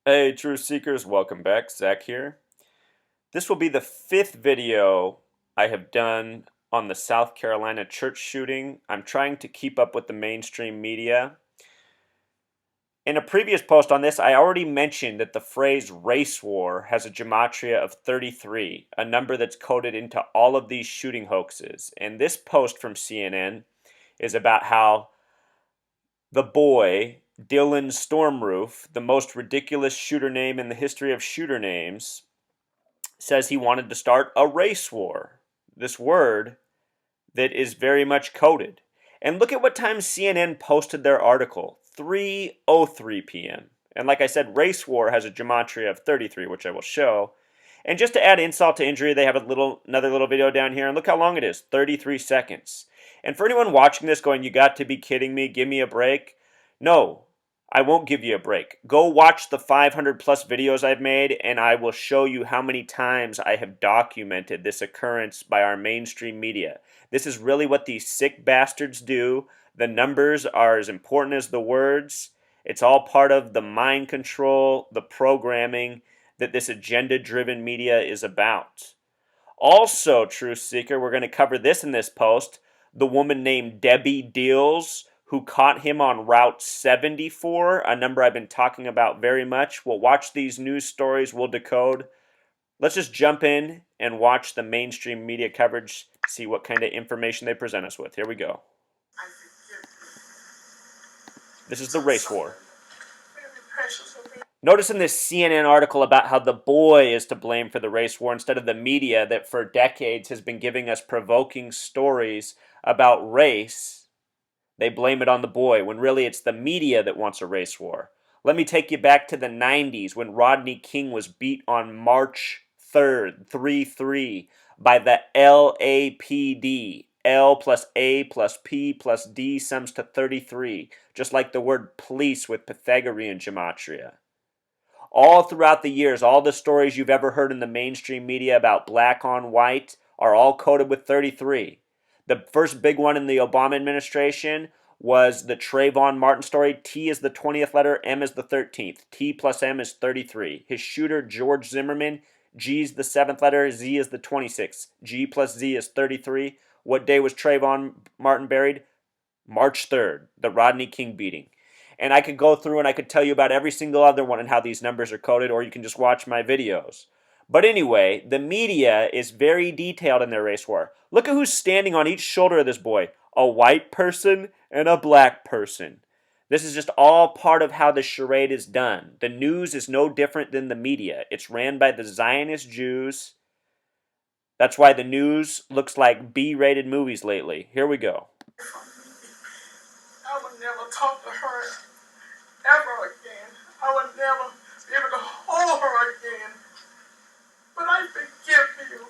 Hey, Truth Seekers, welcome back. Zach here. This will be the fifth video I have done on the South Carolina church shooting. I'm trying to keep up with the mainstream media. In a previous post on this, I already mentioned that the phrase race war has a gematria of 33, a number that's coded into all of these shooting hoaxes. And this post from CNN is about how the boy, Dylann Stormroof, the most ridiculous shooter name in the history of shooter names, says he wanted to start a race war. This word that is very much coded. And look at what time CNN posted their article, 3:03 p.m. And like I said, race war has a gematria of 33, which I will show. And just to add insult to injury, they have another little video down here, and look how long it is, 33 seconds. And for anyone watching this going, you got to be kidding me, give me a break. No, I won't give you a break. Go watch the 500 plus videos I've made, and I will show you how many times I have documented this occurrence by our mainstream media. This is really what these sick bastards do. The numbers are as important as the words. It's all part of the mind control, the programming that this agenda-driven media is about. Also, Truth Seeker, we're going to cover this in this post. The woman named Debbie Dills, who caught him on Route 74, a number I've been talking about very much. We'll watch these news stories, we'll decode. Let's just jump in and watch the mainstream media coverage, see what kind of information they present us with. Here we go. This is the race war. Notice in this CNN article about how the boy is to blame for the race war instead of the media that for decades has been giving us provoking stories about race. They blame it on the boy when really it's the media that wants a race war. Let me take you back to the 90s when Rodney King was beat on March 3rd, 3-3, by the LAPD. L plus A plus P plus D sums to 33, just like the word police with Pythagorean gematria. All throughout the years, all the stories you've ever heard in the mainstream media about black on white are all coded with 33. The first big one in the Obama administration was the Trayvon Martin story. T is the 20th letter, M is the 13th. T plus M is 33. His shooter, George Zimmerman, G is the 7th letter, Z is the 26th. G plus Z is 33. What day was Trayvon Martin buried? March 3rd, the Rodney King beating. And I could go through and I could tell you about every single other one and how these numbers are coded, or you can just watch my videos. But anyway, the media is very detailed in their race war. Look at who's standing on each shoulder of this boy. A white person and a black person. This is just all part of how the charade is done. The news is no different than the media. It's ran by the Zionist Jews. That's why the news looks like B-rated movies lately. Here we go. I would never talk to her ever again. I would never be able to hold her again. But I forgive you.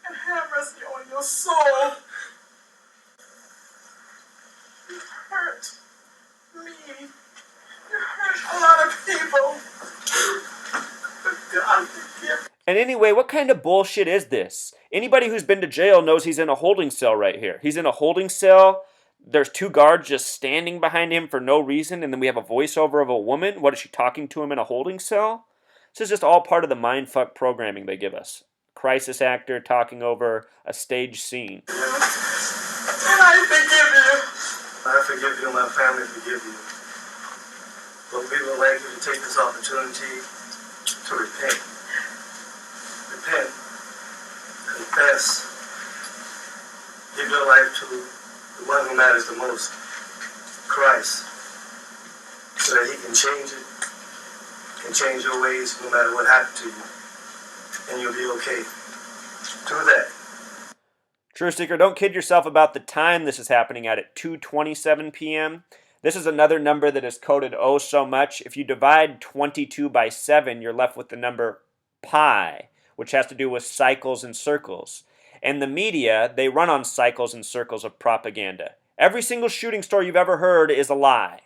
And have mercy on your soul. You hurt me. You hurt a lot of people. But God forgive me. And anyway, what kind of bullshit is this? Anybody who's been to jail knows he's in a holding cell right here. He's in a holding cell. There's two guards just standing behind him for no reason, and then we have a voiceover of a woman. What is she talking to him in a holding cell? This is just all part of the mindfuck programming they give us. Crisis actor talking over a stage scene. And I forgive you. I forgive you and my family forgive you. But we would like you to take this opportunity to repent. Repent. Confess. Give your life to the one who matters the most, Christ, so that he can change it, can change your ways no matter what happened to you, and you'll be okay. Do that. True Seeker, don't kid yourself about the time this is happening at 2:27 p.m. This is another number that is coded oh so much. If you divide 22 by 7, you're left with the number pi, which has to do with cycles and circles. And the media, they run on cycles and circles of propaganda. Every single shooting story you've ever heard is a lie.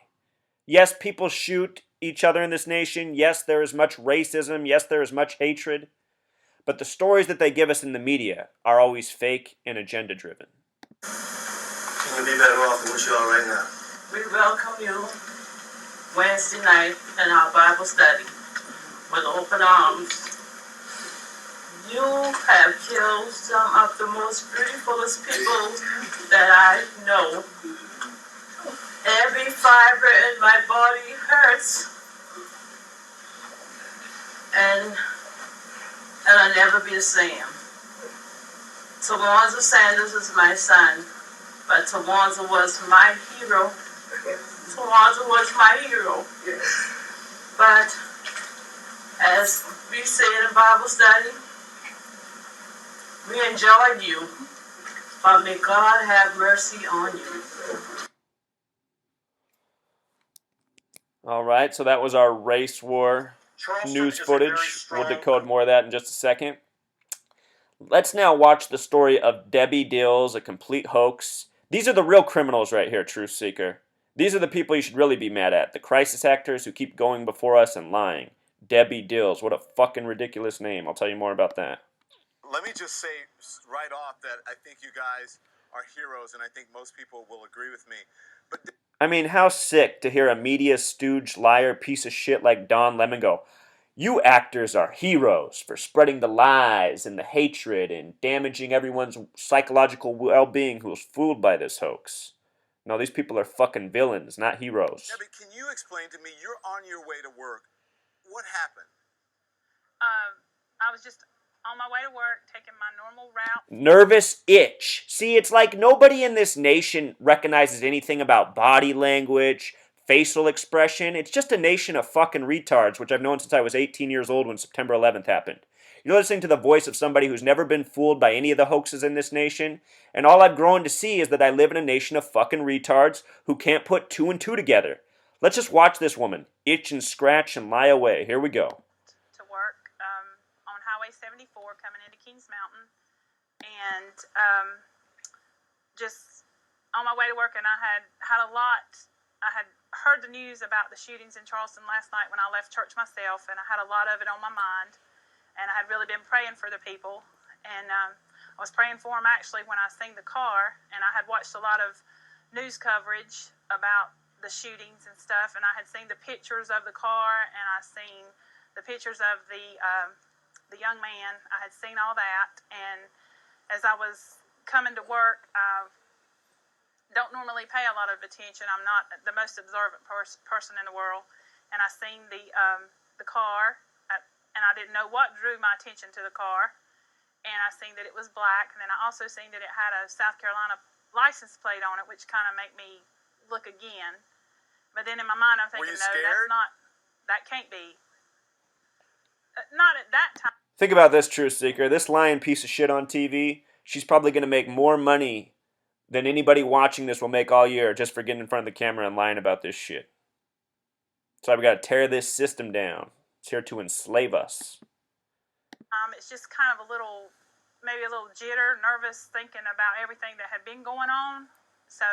Yes, people shoot each other in this nation. Yes, there is much racism. Yes, there is much hatred. But the stories that they give us in the media are always fake and agenda-driven. Can you be better off than what you are right now? We welcome you. Wednesday night in our Bible study with open arms. You have killed some of the most beautifulest people that I know. Every fiber in my body hurts, and I'll never be the same. Tawanza Sanders is my son, but Tawanza was my hero. Tawanza was my hero. But as we say in Bible study, we enjoyed you, but may God have mercy on you. All right, so that was our race war news footage. We'll decode more of that in just a second. Let's now watch the story of Debbie Dills, a complete hoax. These are the real criminals right here, Truth Seeker. These are the people you should really be mad at. The crisis actors who keep going before us and lying. Debbie Dills, what a fucking ridiculous name. I'll tell you more about that. Let me just say right off that I think you guys are heroes, and I think most people will agree with me. But I mean, how sick to hear a media stooge, liar, piece of shit like Don Lemon go, "You actors are heroes for spreading the lies and the hatred and damaging everyone's psychological well-being who was fooled by this hoax." No, these people are fucking villains, not heroes. Debbie, can you explain to me, you're on your way to work. What happened? I was just on my way to work, taking my normal route. Nervous itch. See, it's like nobody in this nation recognizes anything about body language, facial expression. It's just a nation of fucking retards, which I've known since I was 18 years old when September 11th happened. You're listening to the voice of somebody who's never been fooled by any of the hoaxes in this nation, and all I've grown to see is that I live in a nation of fucking retards who can't put two and two together. Let's just watch this woman itch and scratch and lie away. Here we go. To work on Highway 74 coming into Kings Mountain, and just on my way to work, and I had heard the news about the shootings in Charleston last night when I left church myself, and I had a lot of it on my mind, and I had really been praying for the people, and I was praying for them actually when I seen the car, and I had watched a lot of news coverage about the shootings and stuff, and I had seen the pictures of the car, and I seen the pictures of the young man. I had seen all that, and as I was coming to work, I don't normally pay a lot of attention. I'm not the most observant person in the world, and I seen the car, and I didn't know what drew my attention to the car, and I seen that it was black, and then I also seen that it had a South Carolina license plate on it, which kind of made me look again. But then in my mind, I'm thinking, no, that's not, that can't be. Not at that time. Think about this, Truth Seeker. This lying piece of shit on TV, she's probably going to make more money than anybody watching this will make all year just for getting in front of the camera and lying about this shit. So we got to tear this system down. It's here to enslave us. It's just kind of maybe a little jitter, nervous, thinking about everything that had been going on. So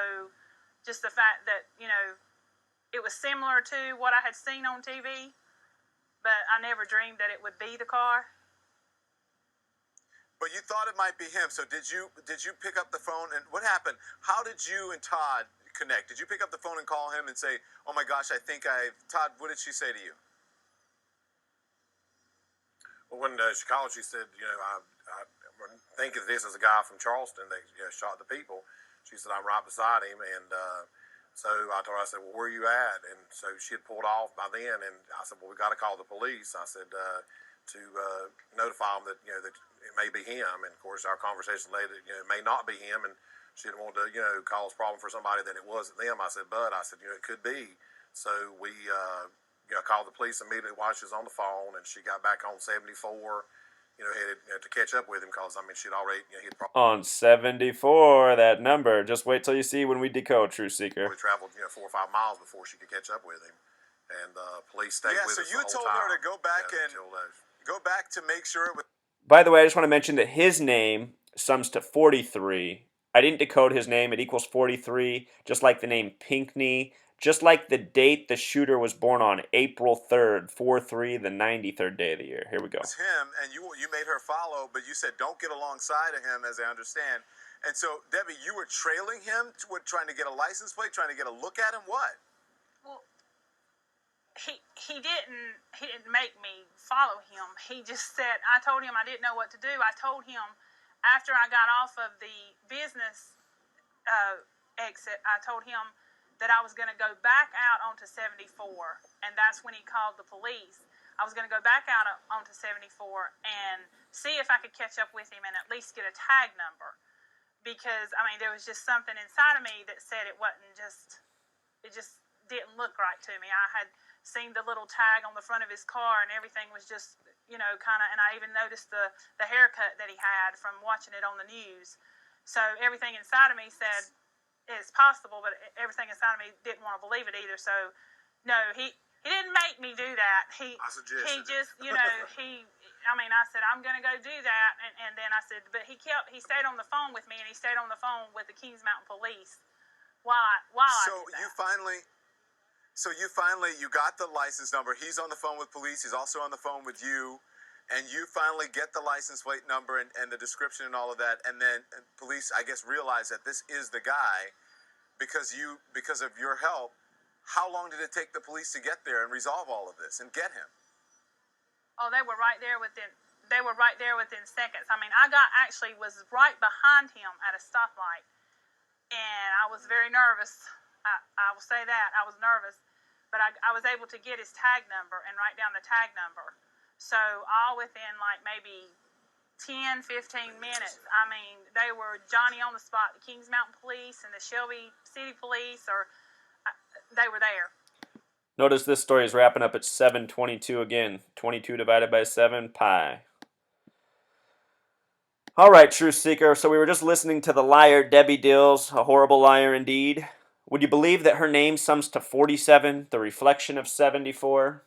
just the fact that, it was similar to what I had seen on TV, but I never dreamed that it would be the car. But you thought it might be him. So did you pick up the phone, and what happened? How did you and Todd connect? Did you pick up the phone and call him and say, "Oh my gosh, Todd, what did she say to you?" Well, when she called, she said, I think of this as a guy from Charleston that shot the people. She said, I'm right beside him, and so I told her, I said, well, where are you at? And so she had pulled off by then, and I said, well, we got to call the police. I said, to notify them that, that it may be him. And of course, our conversation later, it may not be him, and she didn't want to, cause problem for somebody that it wasn't them. I said, but I said, it could be. So we, called the police immediately while she was on the phone, and she got back on 74, headed to catch up with him, because, she'd already, he'd probably... On 74, that number. Just wait till you see when we decode, Truth Seeker. We traveled, 4 or 5 miles before she could catch up with him, and police stayed with us so you the whole told her time, to go back to make sure it was... By the way, I just want to mention that his name sums to 43. I didn't decode his name. It equals 43, just like the name Pinckney, just like the date the shooter was born on, April 3rd, 4-3, the 93rd day of the year. Here we go. It was him, and you made her follow, but you said don't get alongside of him, as I understand. And so, Debbie, you were trailing him, trying to get a license plate, trying to get a look at him, what? Well, he didn't make me follow him. He just said, I told him I didn't know what to do. I told him after I got off of the business exit, I told him that I was going to go back out onto 74, and that's when he called the police. I was going to go back out onto 74 and see if I could catch up with him and at least get a tag number, because I mean there was just something inside of me that said it just didn't look right to me. I had seen the little tag on the front of his car, and everything was just, you know, kind of, and I even noticed the haircut that he had from watching it on the news. So everything inside of me said it's possible, but everything inside of me didn't want to believe it either. So no, he didn't make me do that. He just, you know, I said, I'm going to go do that. And then I said, but he stayed on the phone with me, and he stayed on the phone with the Kings Mountain Police while I did that. So you finally got the license number. He's on the phone with police. He's also on the phone with you. And you finally get the license plate number and the description and all of that. And then police, I guess, realize that this is the guy because of your help. How long did it take the police to get there and resolve all of this and get him? Oh, they were right there within seconds. I mean, I was right behind him at a stoplight, and I was very nervous. I will say that. I was nervous, but I was able to get his tag number and write down the tag number. So all within like maybe 10, 15 minutes. I mean, they were Johnny on the spot, the Kings Mountain Police and the Shelby City Police, they were there. Notice this story is wrapping up at 7:22 again. 22 divided by 7, pi. All right, Truth Seeker. So we were just listening to the liar, Debbie Dills, a horrible liar indeed. Would you believe that her name sums to 47, the reflection of 74?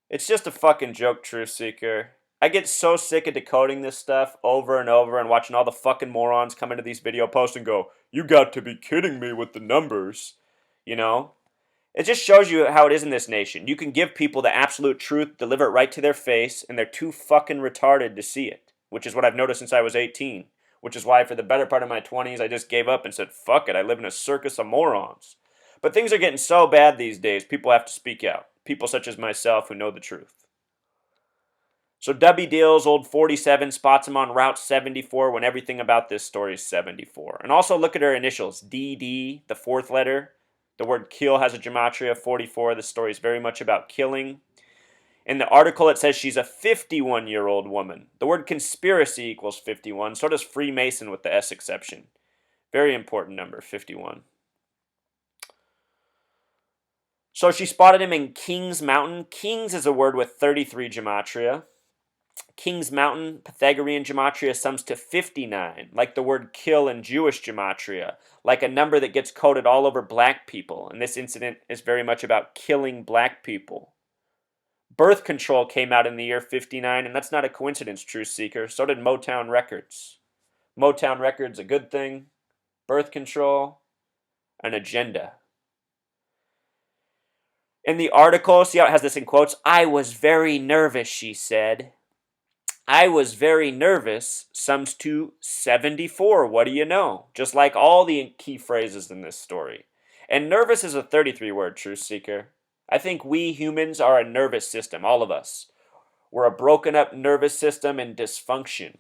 It's just a fucking joke, Truth Seeker. I get so sick of decoding this stuff over and over and watching all the fucking morons come into these video posts and go, you got to be kidding me with the numbers. You know? It just shows you how it is in this nation. You can give people the absolute truth, deliver it right to their face, and they're too fucking retarded to see it. Which is what I've noticed since I was 18. Which is why for the better part of my 20s, I just gave up and said, fuck it, I live in a circus of morons. But things are getting so bad these days, people have to speak out. People such as myself who know the truth. So Debbie Dills, old 47, spots him on Route 74 when everything about this story is 74. And also look at her initials, DD, the fourth letter. The word kill has a gematria of 44. The story is very much about killing. In the article, it says she's a 51-year-old woman. The word conspiracy equals 51. So does Freemason with the S exception. Very important number, 51. So she spotted him in Kings Mountain. Kings is a word with 33 gematria. Kings Mountain, Pythagorean gematria, sums to 59, like the word kill in Jewish gematria, like a number that gets coded all over black people. And this incident is very much about killing black people. Birth control came out in the year 59, and that's not a coincidence, Truth Seeker. So did Motown Records. Motown Records, a good thing. Birth control, an agenda. In the article, see how it has this in quotes? I was very nervous, she said. I was very nervous sums to 74. What do you know? Just like all the key phrases in this story. And nervous is a 33 word, Truth Seeker. I think we humans are a nervous system, all of us. We're a broken up nervous system in dysfunction.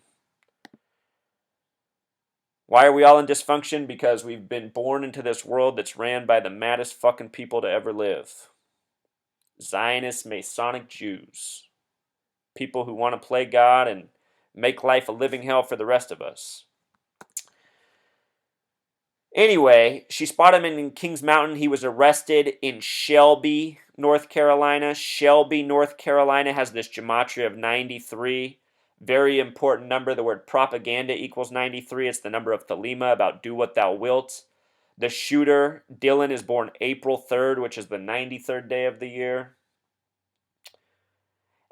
Why are we all in dysfunction? Because we've been born into this world that's ran by the maddest fucking people to ever live. Zionist Masonic Jews. People who want to play God and make life a living hell for the rest of us. Anyway, she spotted him in Kings Mountain. He was arrested in Shelby, North Carolina. Shelby, North Carolina has this gematria of 93. Very important number. The word propaganda equals 93. It's the number of Thelema, about do what thou wilt. The shooter, Dylann, is born April 3rd, which is the 93rd day of the year.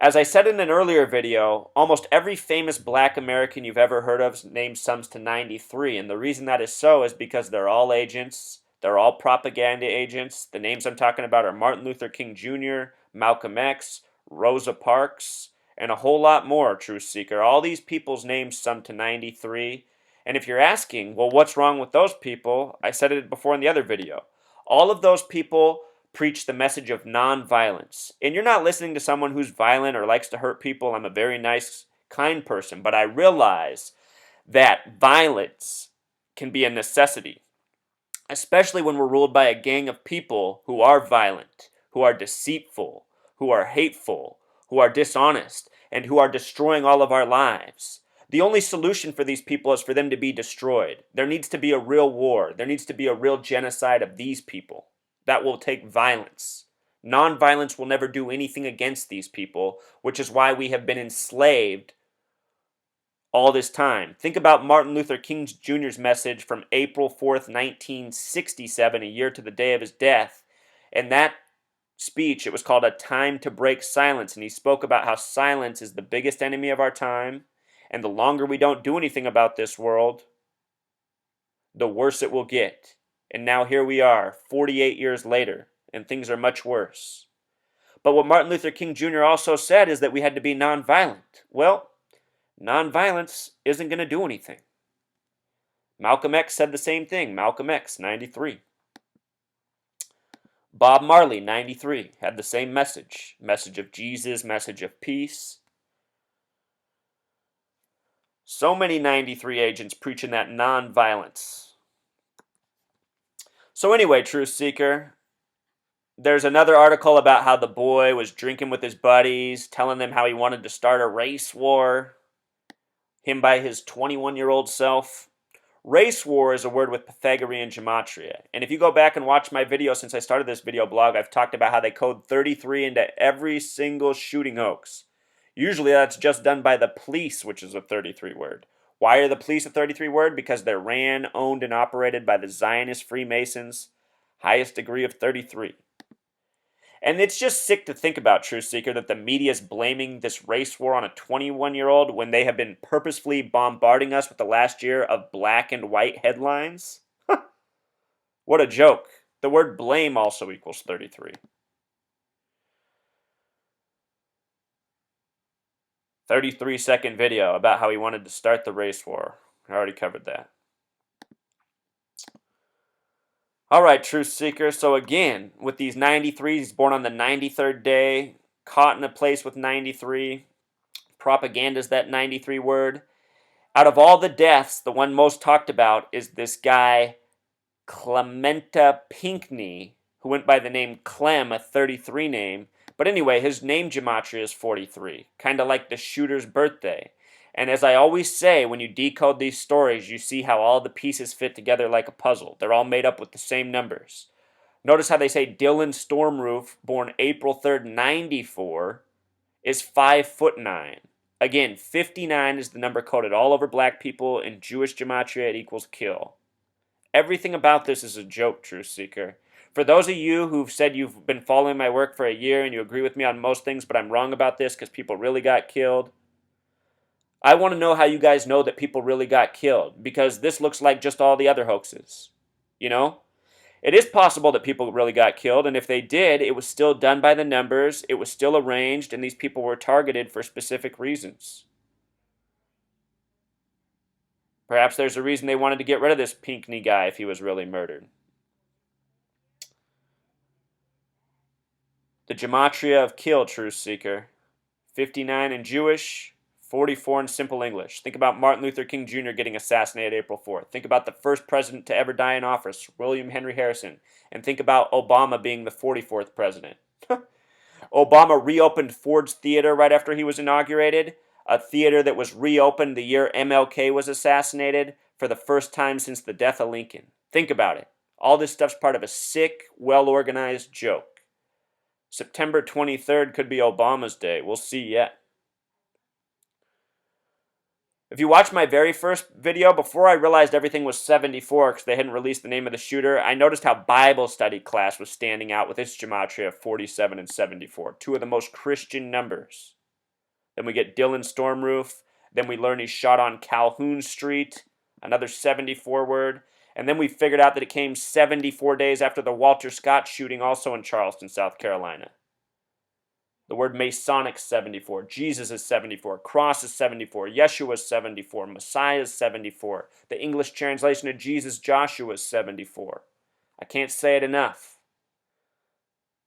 As I said in an earlier video, almost every famous black American you've ever heard of's name sums to 93, and the reason that is so is because they're all agents, they're all propaganda agents. The names I'm talking about are Martin Luther King Jr., Malcolm X, Rosa Parks, and a whole lot more, Truth Seeker. All these people's names sum to 93, and if you're asking, well, what's wrong with those people? I said it before in the other video. All of those people preach the message of nonviolence. And you're not listening to someone who's violent or likes to hurt people. I'm a very nice, kind person, but I realize that violence can be a necessity, especially when we're ruled by a gang of people who are violent, who are deceitful, who are hateful, who are dishonest, and who are destroying all of our lives. The only solution for these people is for them to be destroyed. There needs to be a real war. There needs to be a real genocide of these people. That will take violence. Nonviolence will never do anything against these people, which is why we have been enslaved all this time. Think about Martin Luther King Jr.'s message from April 4th, 1967, a year to the day of his death. And that speech, it was called A Time to Break Silence, and he spoke about how silence is the biggest enemy of our time, and the longer we don't do anything about this world, the worse it will get. And now here we are, 48 years later, and things are much worse. But what Martin Luther King Jr. also said is that we had to be nonviolent. Well, nonviolence isn't going to do anything. Malcolm X said the same thing. Malcolm X, 93. Bob Marley, 93, had the same message. Message of Jesus, message of peace. So many 93 agents preaching that nonviolence. So anyway, Truth Seeker, there's another article about how the boy was drinking with his buddies, telling them how he wanted to start a race war. Him by his 21-year-old self. Race war is a word with Pythagorean gematria. And if you go back and watch my video since I started this video blog, I've talked about how they code 33 into every single shooting hoax. Usually that's just done by the police, which is a 33 word. Why are the police a 33 word? Because they're ran, owned, and operated by the Zionist Freemasons. Highest degree of 33. And it's just sick to think about, Truth Seeker, that the media is blaming this race war on a 21-year-old when they have been purposefully bombarding us with the last year of black and white headlines. What a joke. The word blame also equals 33. 33-second video about how he wanted to start the race war. I already covered that. All right, Truth Seeker. So again, with these 93s, he's born on the 93rd day, caught in a place with 93. Propaganda's that 93 word. Out of all the deaths, the one most talked about is this guy, Clementa Pinckney, who went by the name Clem, a 33 name. But anyway, his name gematria is 43, kind of like the shooter's birthday. And as I always say, when you decode these stories, you see how all the pieces fit together like a puzzle. They're all made up with the same numbers. Notice how they say Dylann Stormroof, born April 3rd, 94, is 5'9". Again, 59 is the number coded all over black people. In Jewish gematria, it equals kill. Everything about this is a joke, Truth Seeker. For those of you who've said you've been following my work for a year and you agree with me on most things, but I'm wrong about this because people really got killed, I want to know how you guys know that people really got killed, because this looks like just all the other hoaxes. You know? It is possible that people really got killed, and if they did, it was still done by the numbers, it was still arranged, and these people were targeted for specific reasons. Perhaps there's a reason they wanted to get rid of this Pinckney guy if he was really murdered. The gematria of kill, Truth Seeker. 59 in Jewish, 44 in simple English. Think about Martin Luther King Jr. getting assassinated April 4th. Think about the first president to ever die in office, William Henry Harrison. And think about Obama being the 44th president. Obama reopened Ford's Theater right after he was inaugurated, a theater that was reopened the year MLK was assassinated for the first time since the death of Lincoln. Think about it. All this stuff's part of a sick, well-organized joke. September 23rd could be Obama's day. We'll see yet. If you watch my very first video, before I realized everything was 74 because they hadn't released the name of the shooter, I noticed how Bible study class was standing out with its gematria of 47 and 74, two of the most Christian numbers. Then we get Dylann Stormroof. Then we learn he's shot on Calhoun Street, another 74 word. And then we figured out that it came 74 days after the Walter Scott shooting, also in Charleston, South Carolina. The word Masonic is 74, Jesus is 74, Cross is 74, Yeshua is 74, Messiah is 74. The English translation of Jesus, Joshua, is 74. I can't say it enough.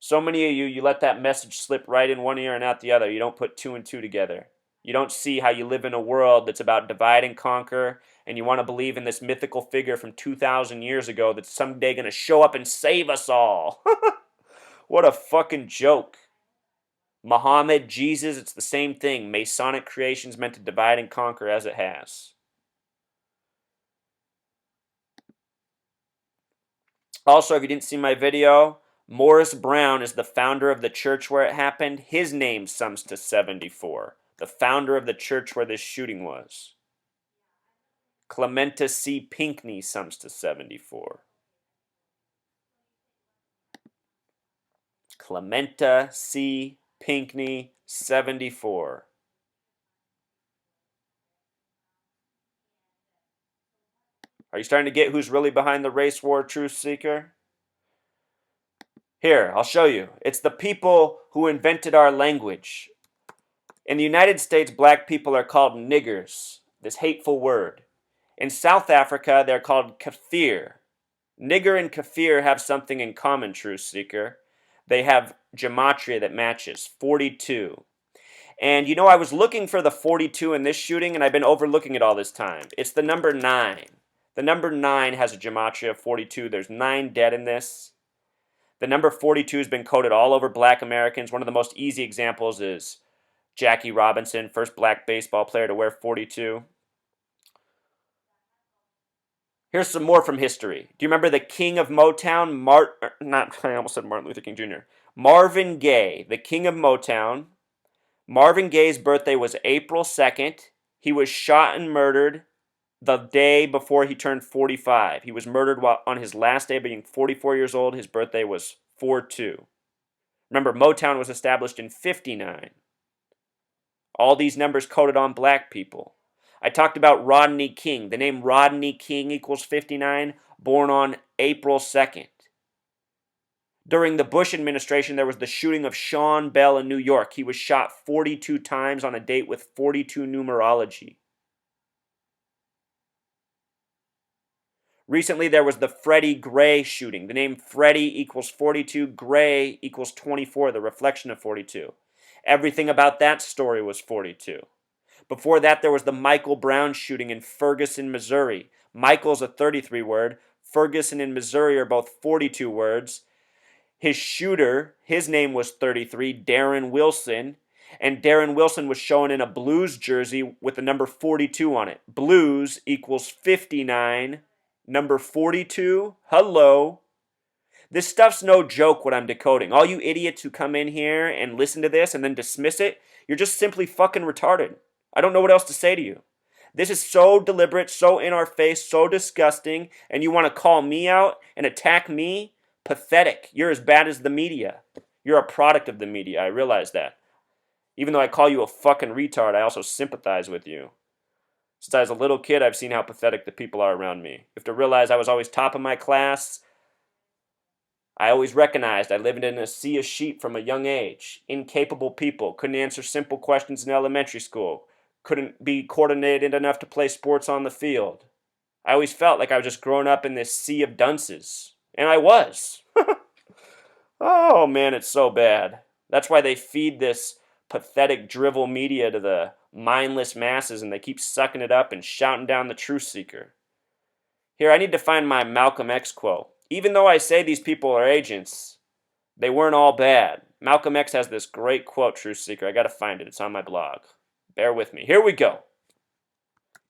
So many of you let that message slip right in one ear and out the other. You don't put two and two together. You don't see how you live in a world that's about divide and conquer, and you want to believe in this mythical figure from 2,000 years ago that's someday going to show up and save us all. What a fucking joke. Muhammad, Jesus, it's the same thing. Masonic creation's meant to divide and conquer as it has. Also, if you didn't see my video, Morris Brown is the founder of the church where it happened. His name sums to 74. The founder of the church where this shooting was. Clementa C. Pinckney sums to 74. Clementa C. Pinckney, 74. Are you starting to get who's really behind the race war, truth seeker? Here, I'll show you. It's the people who invented our language. In the United States, black people are called niggers, this hateful word. In South Africa, they're called kafir. Nigger and kafir have something in common, truth seeker. They have gematria that matches, 42. And you know, I was looking for the 42 in this shooting, and I've been overlooking it all this time. It's the number 9. The number 9 has a gematria of 42. There's 9 dead in this. The number 42 has been coded all over black Americans. One of the most easy examples is Jackie Robinson, first black baseball player to wear 42. Here's some more from history. Do you remember the king of Motown? I almost said Martin Luther King Jr. Marvin Gaye, the king of Motown. Marvin Gaye's birthday was April 2nd. He was shot and murdered the day before he turned 45. He was murdered on his last day, being 44 years old. His birthday was 4/2. Remember, Motown was established in 59. All these numbers coded on black people. I talked about Rodney King. The name Rodney King equals 59, born on April 2nd. During the Bush administration, there was the shooting of Sean Bell in New York. He was shot 42 times on a date with 42 numerology. Recently, there was the Freddie Gray shooting. The name Freddie equals 42, Gray equals 24, the reflection of 42. Everything about that story was 42. Before that, there was the Michael Brown shooting in Ferguson, Missouri. Michael's a 33 word. Ferguson and Missouri are both 42 words. His shooter, his name was 33, Darren Wilson. And Darren Wilson was shown in a Blues jersey with the number 42 on it. Blues equals 59. Number 42, hello. This stuff's no joke what I'm decoding. All you idiots who come in here and listen to this and then dismiss it, you're just simply fucking retarded. I don't know what else to say to you. This is so deliberate, so in our face, so disgusting, and you want to call me out and attack me? Pathetic. You're as bad as the media. You're a product of the media, I realize that. Even though I call you a fucking retard, I also sympathize with you. Since I was a little kid, I've seen how pathetic the people are around me. You have to realize I was always top of my class. I always recognized I lived in a sea of sheep from a young age. Incapable people, couldn't answer simple questions in elementary school, couldn't be coordinated enough to play sports on the field. I always felt like I was just growing up in this sea of dunces. And I was. Oh man, it's so bad. That's why they feed this pathetic drivel media to the mindless masses, and they keep sucking it up and shouting down the truth seeker. Here, I need to find my Malcolm X quote. Even though I say these people are agents, they weren't all bad. Malcolm X has this great quote, truth seeker. I gotta find it. It's on my blog. Bear with me. Here we go.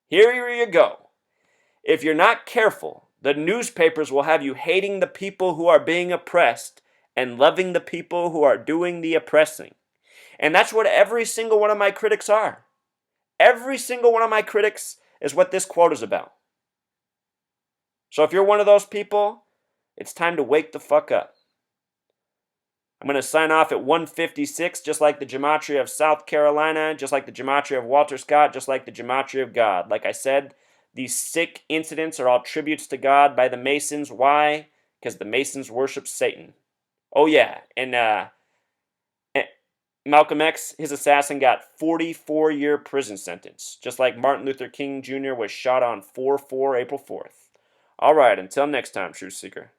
Here you go. If you're not careful, the newspapers will have you hating the people who are being oppressed and loving the people who are doing the oppressing. And that's what every single one of my critics are. Every single one of my critics is what this quote is about. So if you're one of those people, it's time to wake the fuck up. I'm going to sign off at 156, just like the gematria of South Carolina, just like the gematria of Walter Scott, just like the gematria of God. Like I said, these sick incidents are all tributes to God by the Masons. Why? Because the Masons worship Satan. Oh yeah, and Malcolm X, his assassin, got 44-year prison sentence, just like Martin Luther King Jr. was shot on 4/4, April 4th. All right, until next time, Truth Seeker.